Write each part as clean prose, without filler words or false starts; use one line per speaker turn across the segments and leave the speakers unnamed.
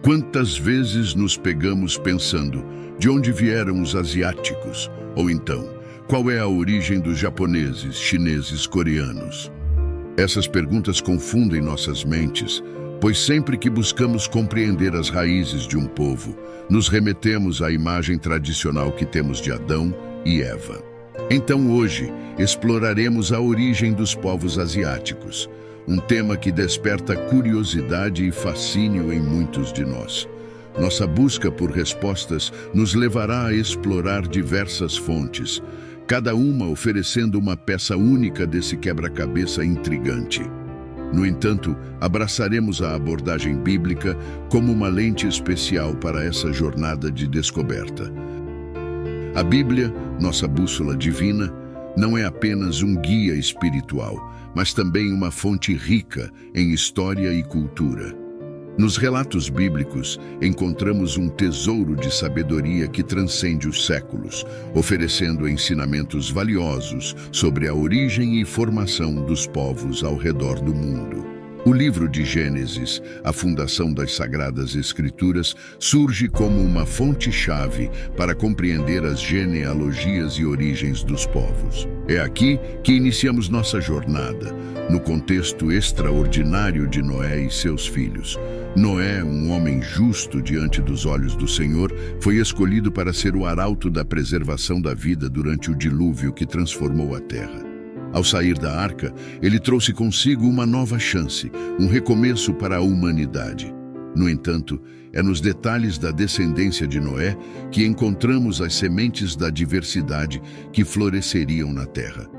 Quantas vezes nos pegamos pensando, de onde vieram os asiáticos? Ou então, qual é a origem dos japoneses, chineses, coreanos? Essas perguntas confundem nossas mentes, pois sempre que buscamos compreender as raízes de um povo, nos remetemos à imagem tradicional que temos de Adão e Eva. Então hoje, exploraremos a origem dos povos asiáticos, um tema que desperta curiosidade e fascínio em muitos de nós. Nossa busca por respostas nos levará a explorar diversas fontes, cada uma oferecendo uma peça única desse quebra-cabeça intrigante. No entanto, abraçaremos a abordagem bíblica como uma lente especial para essa jornada de descoberta. A Bíblia, nossa bússola divina, não é apenas um guia espiritual, mas também uma fonte rica em história e cultura. Nos relatos bíblicos, encontramos um tesouro de sabedoria que transcende os séculos, oferecendo ensinamentos valiosos sobre a origem e formação dos povos ao redor do mundo. O livro de Gênesis, a fundação das Sagradas Escrituras, surge como uma fonte-chave para compreender as genealogias e origens dos povos. É aqui que iniciamos nossa jornada, no contexto extraordinário de Noé e seus filhos. Noé, um homem justo diante dos olhos do Senhor, foi escolhido para ser o arauto da preservação da vida durante o dilúvio que transformou a terra. Ao sair da arca, ele trouxe consigo uma nova chance, um recomeço para a humanidade. No entanto, é nos detalhes da descendência de Noé que encontramos as sementes da diversidade que floresceriam na terra.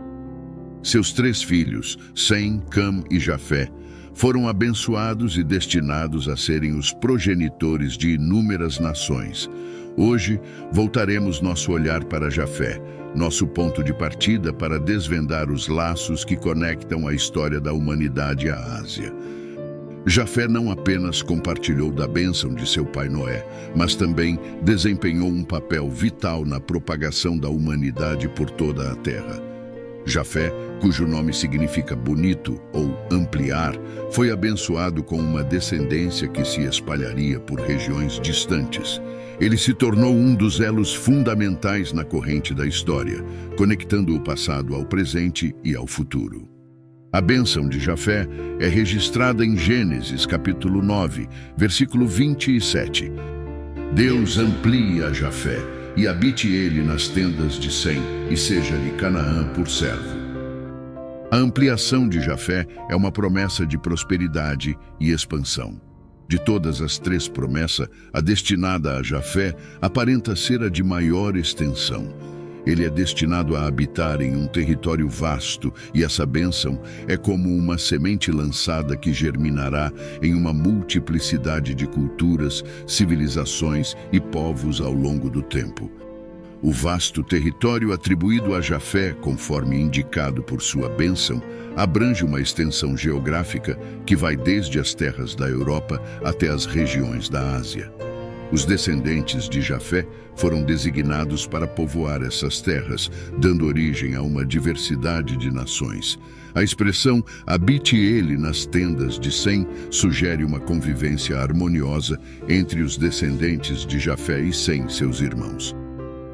Seus 3 filhos, Sem, Cam e Jafé, foram abençoados e destinados a serem os progenitores de inúmeras nações. Hoje, voltaremos nosso olhar para Jafé, nosso ponto de partida para desvendar os laços que conectam a história da humanidade à Ásia. Jafé não apenas compartilhou da bênção de seu pai Noé, mas também desempenhou um papel vital na propagação da humanidade por toda a terra. Jafé, cujo nome significa bonito ou ampliar, foi abençoado com uma descendência que se espalharia por regiões distantes. Ele se tornou um dos elos fundamentais na corrente da história, conectando o passado ao presente e ao futuro. A bênção de Jafé é registrada em Gênesis capítulo 9, versículo 27. Deus amplie a Jafé e habite ele nas tendas de Sem, e seja-lhe Canaã por servo. A ampliação de Jafé é uma promessa de prosperidade e expansão. De todas as 3 promessas, a destinada a Jafé aparenta ser a de maior extensão. Ele é destinado a habitar em um território vasto e essa bênção é como uma semente lançada que germinará em uma multiplicidade de culturas, civilizações e povos ao longo do tempo. O vasto território atribuído a Jafé, conforme indicado por sua bênção, abrange uma extensão geográfica que vai desde as terras da Europa até as regiões da Ásia. Os descendentes de Jafé foram designados para povoar essas terras, dando origem a uma diversidade de nações. A expressão "habite ele nas tendas de Sem" sugere uma convivência harmoniosa entre os descendentes de Jafé e Sem, seus irmãos.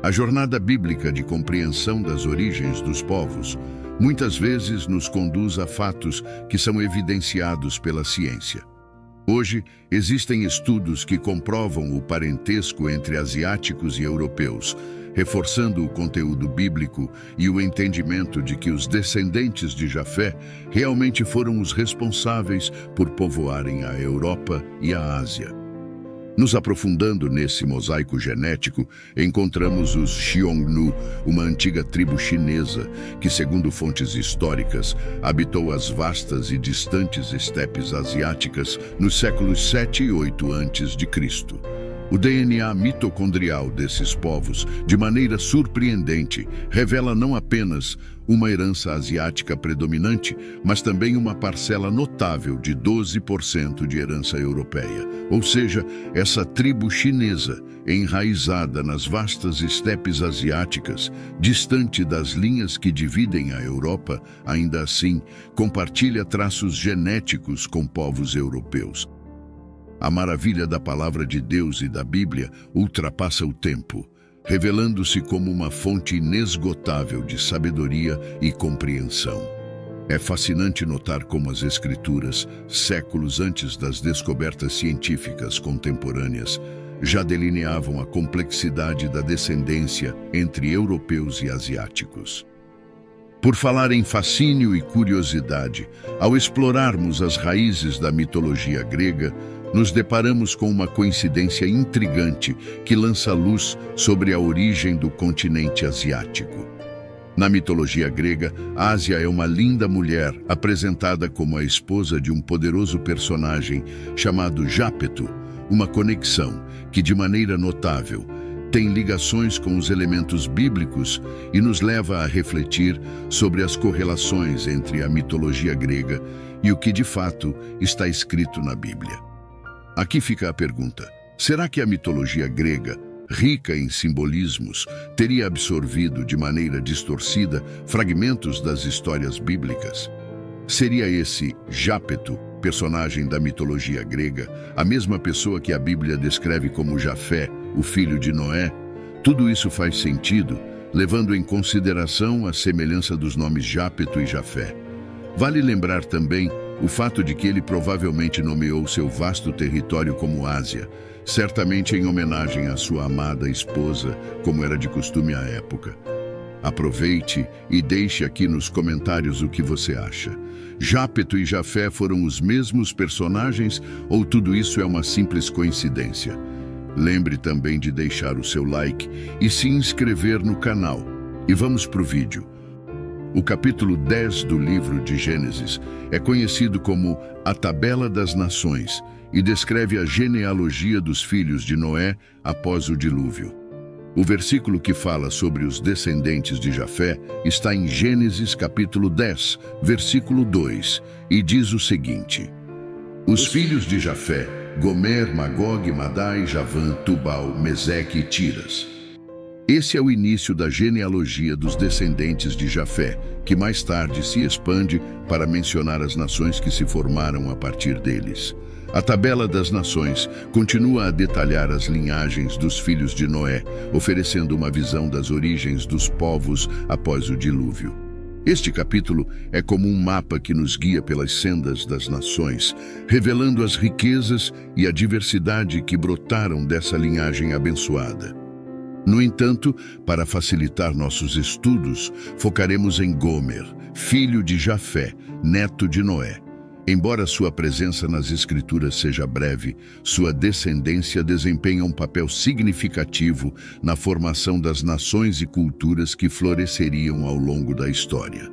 A jornada bíblica de compreensão das origens dos povos muitas vezes nos conduz a fatos que são evidenciados pela ciência. Hoje, existem estudos que comprovam o parentesco entre asiáticos e europeus, reforçando o conteúdo bíblico e o entendimento de que os descendentes de Jafé realmente foram os responsáveis por povoarem a Europa e a Ásia. Nos aprofundando nesse mosaico genético, encontramos os Xiongnu, uma antiga tribo chinesa que, segundo fontes históricas, habitou as vastas e distantes estepes asiáticas nos séculos 7 e 8 a.C. O DNA mitocondrial desses povos, de maneira surpreendente, revela não apenas uma herança asiática predominante, mas também uma parcela notável de 12% de herança europeia. Ou seja, essa tribo chinesa, enraizada nas vastas estepes asiáticas, distante das linhas que dividem a Europa, ainda assim, compartilha traços genéticos com povos europeus. A maravilha da palavra de Deus e da Bíblia ultrapassa o tempo, revelando-se como uma fonte inesgotável de sabedoria e compreensão. É fascinante notar como as Escrituras, séculos antes das descobertas científicas contemporâneas, já delineavam a complexidade da descendência entre europeus e asiáticos. Por falar em fascínio e curiosidade, ao explorarmos as raízes da mitologia grega, nos deparamos com uma coincidência intrigante que lança luz sobre a origem do continente asiático. Na mitologia grega, Ásia é uma linda mulher apresentada como a esposa de um poderoso personagem chamado Jápeto, uma conexão que, de maneira notável, tem ligações com os elementos bíblicos e nos leva a refletir sobre as correlações entre a mitologia grega e o que de fato está escrito na Bíblia. Aqui fica a pergunta: será que a mitologia grega, rica em simbolismos, teria absorvido de maneira distorcida fragmentos das histórias bíblicas? Seria esse Jápeto, personagem da mitologia grega, a mesma pessoa que a Bíblia descreve como Jafé, o filho de Noé? Tudo isso faz sentido, levando em consideração a semelhança dos nomes Jápeto e Jafé. Vale lembrar também o fato de que ele provavelmente nomeou seu vasto território como Ásia, certamente em homenagem à sua amada esposa, como era de costume à época. Aproveite e deixe aqui nos comentários o que você acha. Jápeto e Jafé foram os mesmos personagens ou tudo isso é uma simples coincidência? Lembre também de deixar o seu like e se inscrever no canal. E vamos para o vídeo. O capítulo 10 do livro de Gênesis é conhecido como a Tabela das Nações e descreve a genealogia dos filhos de Noé após o dilúvio. O versículo que fala sobre os descendentes de Jafé está em Gênesis capítulo 10, versículo 2, e diz o seguinte: Os filhos de Jafé, Gomer, Magog, Madai, Javã, Tubal, Meseque e Tiras. Esse é o início da genealogia dos descendentes de Jafé, que mais tarde se expande para mencionar as nações que se formaram a partir deles. A Tabela das Nações continua a detalhar as linhagens dos filhos de Noé, oferecendo uma visão das origens dos povos após o dilúvio. Este capítulo é como um mapa que nos guia pelas sendas das nações, revelando as riquezas e a diversidade que brotaram dessa linhagem abençoada. No entanto, para facilitar nossos estudos, focaremos em Gomer, filho de Jafé, neto de Noé. Embora sua presença nas Escrituras seja breve, sua descendência desempenha um papel significativo na formação das nações e culturas que floresceriam ao longo da história.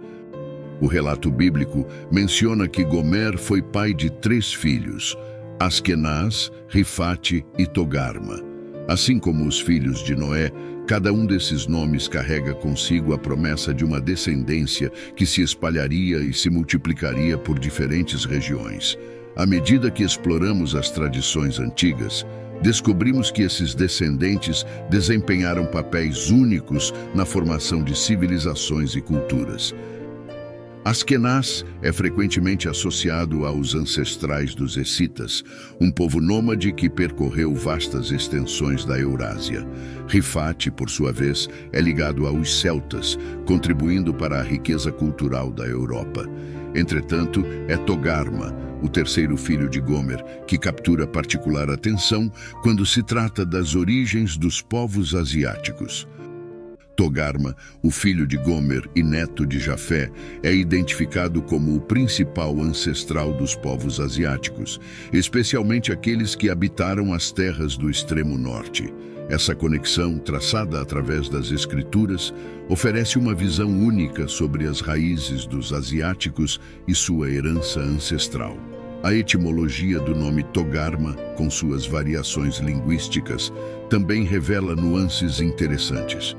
O relato bíblico menciona que Gomer foi pai de 3 filhos, Askenaz, Rifate e Togarma. Assim como os filhos de Noé, cada um desses nomes carrega consigo a promessa de uma descendência que se espalharia e se multiplicaria por diferentes regiões. À medida que exploramos as tradições antigas, descobrimos que esses descendentes desempenharam papéis únicos na formação de civilizações e culturas. Askenaz é frequentemente associado aos ancestrais dos Escitas, um povo nômade que percorreu vastas extensões da Eurásia. Rifate, por sua vez, é ligado aos celtas, contribuindo para a riqueza cultural da Europa. Entretanto, é Togarma, o terceiro filho de Gomer, que captura particular atenção quando se trata das origens dos povos asiáticos. Togarma, o filho de Gomer e neto de Jafé, é identificado como o principal ancestral dos povos asiáticos, especialmente aqueles que habitaram as terras do extremo norte. Essa conexão, traçada através das Escrituras, oferece uma visão única sobre as raízes dos asiáticos e sua herança ancestral. A etimologia do nome Togarma, com suas variações linguísticas, também revela nuances interessantes.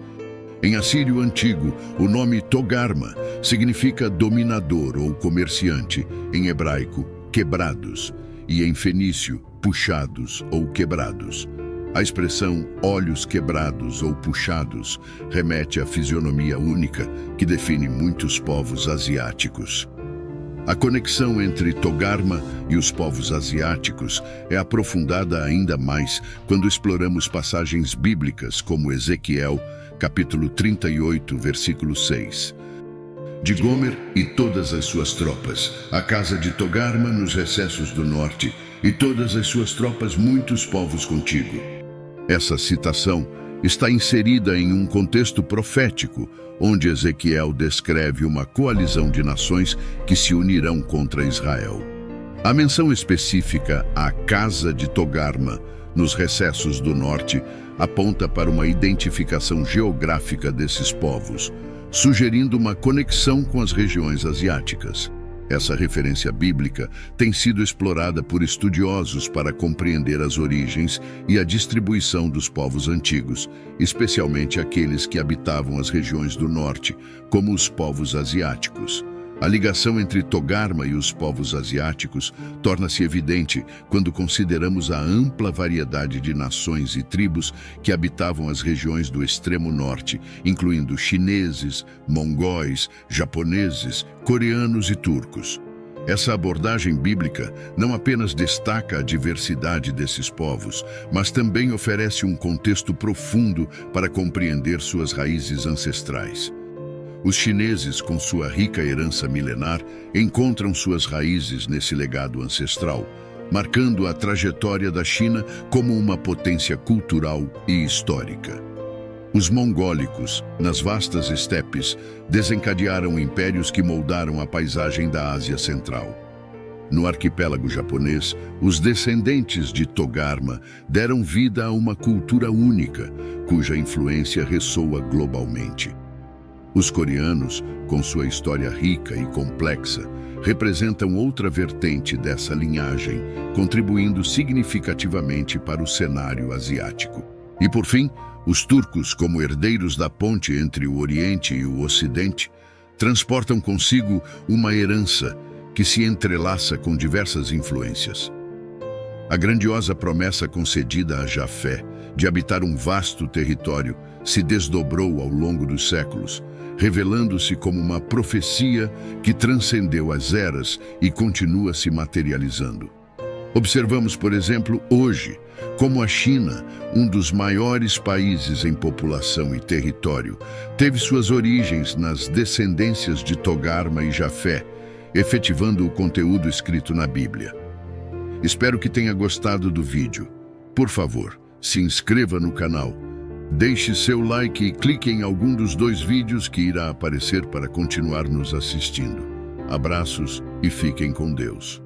Em assírio antigo, o nome Togarma significa dominador ou comerciante, em hebraico, quebrados, e em fenício, puxados ou quebrados. A expressão olhos quebrados ou puxados remete à fisionomia única que define muitos povos asiáticos. A conexão entre Togarma e os povos asiáticos é aprofundada ainda mais quando exploramos passagens bíblicas como Ezequiel, capítulo 38, versículo 6. De Gomer e todas as suas tropas, a casa de Togarma nos recessos do norte, e todas as suas tropas, muitos povos contigo. Essa citação está inserida em um contexto profético, onde Ezequiel descreve uma coalizão de nações que se unirão contra Israel. A menção específica à casa de Togarma, nos recessos do norte, aponta para uma identificação geográfica desses povos, sugerindo uma conexão com as regiões asiáticas. Essa referência bíblica tem sido explorada por estudiosos para compreender as origens e a distribuição dos povos antigos, especialmente aqueles que habitavam as regiões do norte, como os povos asiáticos. A ligação entre Togarma e os povos asiáticos torna-se evidente quando consideramos a ampla variedade de nações e tribos que habitavam as regiões do extremo norte, incluindo chineses, mongóis, japoneses, coreanos e turcos. Essa abordagem bíblica não apenas destaca a diversidade desses povos, mas também oferece um contexto profundo para compreender suas raízes ancestrais. Os chineses, com sua rica herança milenar, encontram suas raízes nesse legado ancestral, marcando a trajetória da China como uma potência cultural e histórica. Os mongólicos, nas vastas estepes, desencadearam impérios que moldaram a paisagem da Ásia Central. No arquipélago japonês, os descendentes de Togarma deram vida a uma cultura única, cuja influência ressoa globalmente. Os coreanos, com sua história rica e complexa, representam outra vertente dessa linhagem, contribuindo significativamente para o cenário asiático. E, por fim, os turcos, como herdeiros da ponte entre o Oriente e o Ocidente, transportam consigo uma herança que se entrelaça com diversas influências. A grandiosa promessa concedida a Jafé de habitar um vasto território se desdobrou ao longo dos séculos, revelando-se como uma profecia que transcendeu as eras e continua se materializando. Observamos, por exemplo, hoje, como a China, um dos maiores países em população e território, teve suas origens nas descendências de Togarma e Jafé, efetivando o conteúdo escrito na Bíblia. Espero que tenha gostado do vídeo. Por favor, se inscreva no canal, deixe seu like e clique em algum dos 2 vídeos que irá aparecer para continuar nos assistindo. Abraços e fiquem com Deus.